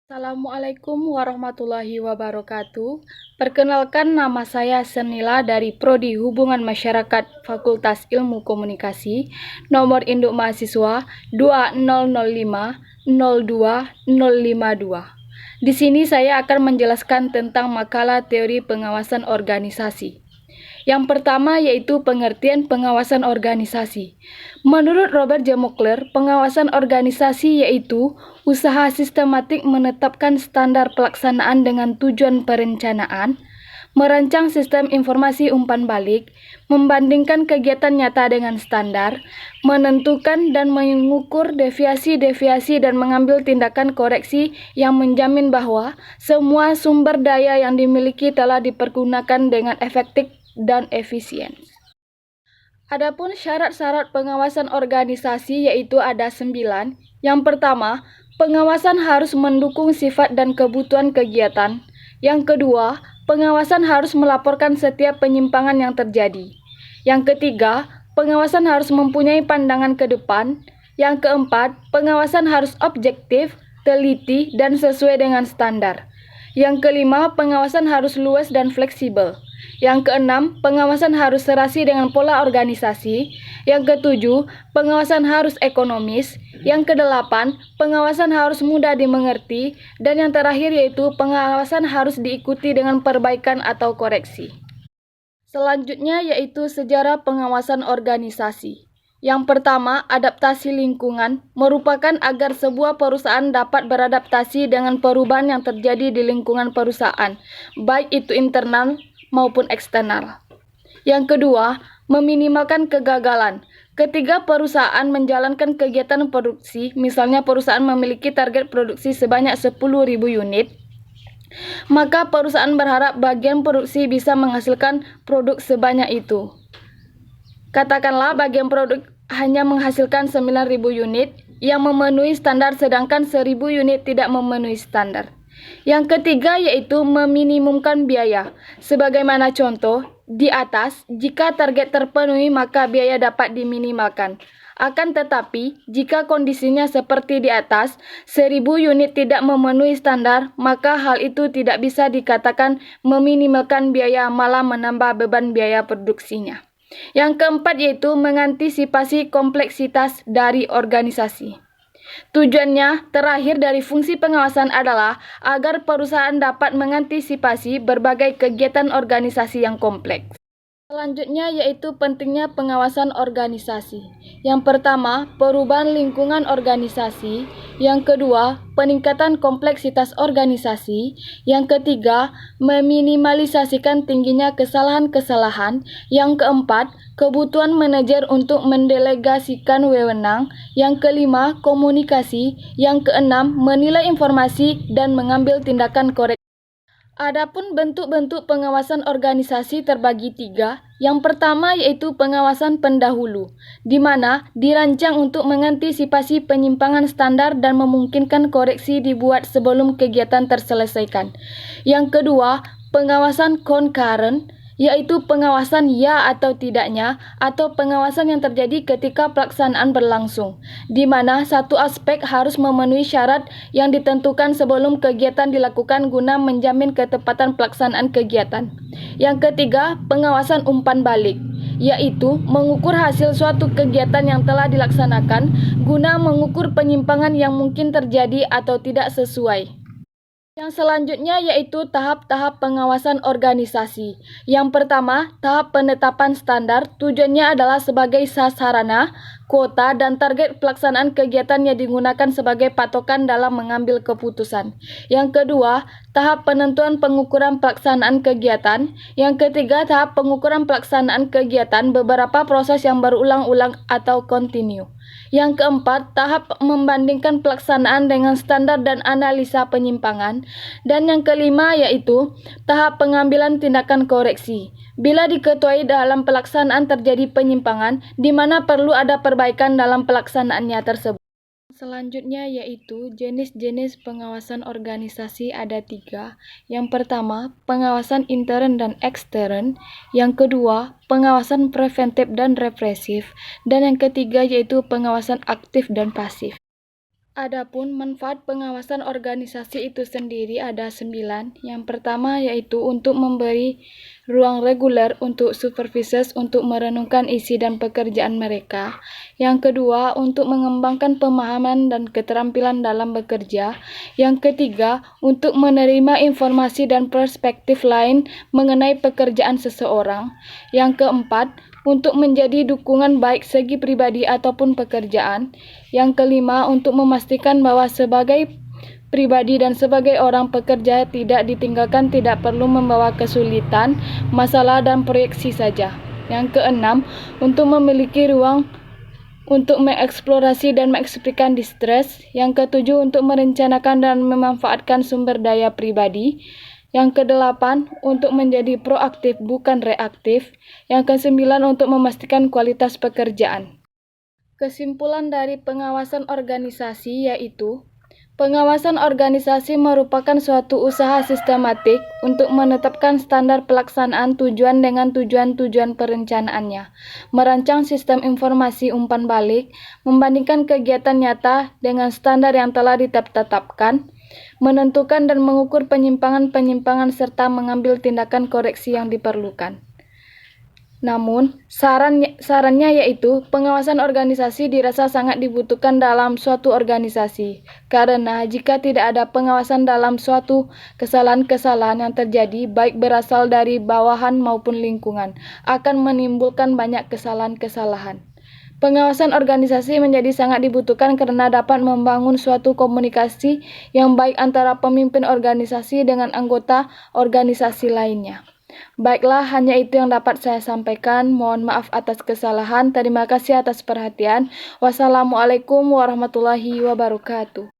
Assalamualaikum warahmatullahi wabarakatuh. Perkenalkan, nama saya Senila dari Prodi Hubungan Masyarakat Fakultas Ilmu Komunikasi, nomor induk mahasiswa 200502052. Di sini saya akan menjelaskan tentang makalah teori pengawasan organisasi. Yang pertama yaitu pengertian pengawasan organisasi. Menurut Robert J. Mockler, pengawasan organisasi yaitu usaha sistematik menetapkan standar pelaksanaan dengan tujuan perencanaan, merancang sistem informasi umpan balik, membandingkan kegiatan nyata dengan standar, menentukan dan mengukur deviasi-deviasi dan mengambil tindakan koreksi yang menjamin bahwa semua sumber daya yang dimiliki telah dipergunakan dengan efektif dan efisien. Adapun syarat-syarat pengawasan organisasi yaitu ada 9. Yang pertama, pengawasan harus mendukung sifat dan kebutuhan kegiatan. Yang kedua, pengawasan harus melaporkan setiap penyimpangan yang terjadi. Yang ketiga, pengawasan harus mempunyai pandangan ke depan. Yang keempat, pengawasan harus objektif, teliti, dan sesuai dengan standar. Yang kelima, pengawasan harus luas dan fleksibel. Yang keenam, pengawasan harus serasi dengan pola organisasi. Yang ketujuh, pengawasan harus ekonomis. Yang kedelapan, pengawasan harus mudah dimengerti. Dan yang terakhir yaitu pengawasan harus diikuti dengan perbaikan atau koreksi. Selanjutnya yaitu sejarah pengawasan organisasi. Yang pertama, adaptasi lingkungan merupakan agar sebuah perusahaan dapat beradaptasi dengan perubahan yang terjadi di lingkungan perusahaan, baik itu internal maupun eksternal. Yang kedua, meminimalkan kegagalan. Ketika perusahaan menjalankan kegiatan produksi, misalnya perusahaan memiliki target produksi sebanyak 10.000 unit, maka perusahaan berharap bagian produksi bisa menghasilkan produk sebanyak itu. Katakanlah bagian produk hanya menghasilkan 9.000 unit yang memenuhi standar sedangkan 1.000 unit tidak memenuhi standar. Yang ketiga yaitu meminimumkan biaya. Sebagaimana contoh di atas, jika target terpenuhi maka biaya dapat diminimalkan. Akan tetapi, jika kondisinya seperti di atas, 1.000 unit tidak memenuhi standar, maka hal itu tidak bisa dikatakan meminimalkan biaya, malah menambah beban biaya produksinya. Yang keempat yaitu mengantisipasi kompleksitas dari organisasi. Tujuannya terakhir dari fungsi pengawasan adalah agar perusahaan dapat mengantisipasi berbagai kegiatan organisasi yang kompleks. Selanjutnya yaitu pentingnya pengawasan organisasi. Yang pertama, perubahan lingkungan organisasi. Yang kedua, peningkatan kompleksitas organisasi. Yang ketiga, meminimalisasikan tingginya kesalahan-kesalahan. Yang keempat, kebutuhan manajer untuk mendelegasikan wewenang. Yang kelima, komunikasi. Yang keenam, menilai informasi dan mengambil tindakan korektif. Adapun bentuk-bentuk pengawasan organisasi terbagi 3. Yang pertama yaitu pengawasan pendahulu, di mana dirancang untuk mengantisipasi penyimpangan standar dan memungkinkan koreksi dibuat sebelum kegiatan terselesaikan. Yang kedua, pengawasan concurrent, yaitu pengawasan ya atau tidaknya atau pengawasan yang terjadi ketika pelaksanaan berlangsung, di mana satu aspek harus memenuhi syarat yang ditentukan sebelum kegiatan dilakukan guna menjamin ketepatan pelaksanaan kegiatan. Yang ketiga, pengawasan umpan balik, yaitu mengukur hasil suatu kegiatan yang telah dilaksanakan guna mengukur penyimpangan yang mungkin terjadi atau tidak sesuai. Yang selanjutnya yaitu tahap-tahap pengawasan organisasi. Yang pertama, tahap penetapan standar. Tujuannya adalah sebagai sarana, kuota, dan target pelaksanaan kegiatan yang digunakan sebagai patokan dalam mengambil keputusan. Yang kedua, tahap penentuan pengukuran pelaksanaan kegiatan. Yang ketiga, tahap pengukuran pelaksanaan kegiatan beberapa proses yang berulang-ulang atau kontinu. Yang keempat, tahap membandingkan pelaksanaan dengan standar dan analisa penyimpangan. Dan yang kelima yaitu tahap pengambilan tindakan koreksi. Bila diketahui dalam pelaksanaan terjadi penyimpangan, di mana perlu ada perbaikan dalam pelaksanaannya tersebut. Selanjutnya yaitu jenis-jenis pengawasan organisasi ada 3. Yang pertama, pengawasan intern dan ekstern. Yang kedua, pengawasan preventif dan represif. Dan yang ketiga yaitu pengawasan aktif dan pasif. Adapun manfaat pengawasan organisasi itu sendiri ada 9. Yang pertama yaitu untuk memberi ruang reguler untuk supervisors untuk merenungkan isi dan pekerjaan mereka. Yang kedua, untuk mengembangkan pemahaman dan keterampilan dalam bekerja. Yang ketiga, untuk menerima informasi dan perspektif lain mengenai pekerjaan seseorang. Yang keempat, untuk menjadi dukungan baik segi pribadi ataupun pekerjaan. Yang kelima, untuk memastikan bahwa sebagai pribadi dan sebagai orang pekerja tidak ditinggalkan, tidak perlu membawa kesulitan, masalah dan proyeksi saja. Yang keenam, untuk memiliki ruang untuk mengeksplorasi dan mengekspresikan distres. Yang ketujuh, untuk merencanakan dan memanfaatkan sumber daya pribadi. Yang kedelapan, untuk menjadi proaktif bukan reaktif. Yang kesembilan, untuk memastikan kualitas pekerjaan. Kesimpulan dari pengawasan organisasi yaitu, pengawasan organisasi merupakan suatu usaha sistematik untuk menetapkan standar pelaksanaan tujuan dengan tujuan-tujuan perencanaannya, merancang sistem informasi umpan balik, membandingkan kegiatan nyata dengan standar yang telah ditetapkan, menentukan dan mengukur penyimpangan-penyimpangan serta mengambil tindakan koreksi yang diperlukan. Namun, sarannya yaitu pengawasan organisasi dirasa sangat dibutuhkan dalam suatu organisasi. Karena jika tidak ada pengawasan dalam suatu kesalahan-kesalahan yang terjadi, baik berasal dari bawahan maupun lingkungan, akan menimbulkan banyak kesalahan-kesalahan. Pengawasan organisasi menjadi sangat dibutuhkan karena dapat membangun suatu komunikasi yang baik antara pemimpin organisasi dengan anggota organisasi lainnya. Baiklah, hanya itu yang dapat saya sampaikan. Mohon maaf atas kesalahan. Terima kasih atas perhatian. Wassalamualaikum warahmatullahi wabarakatuh.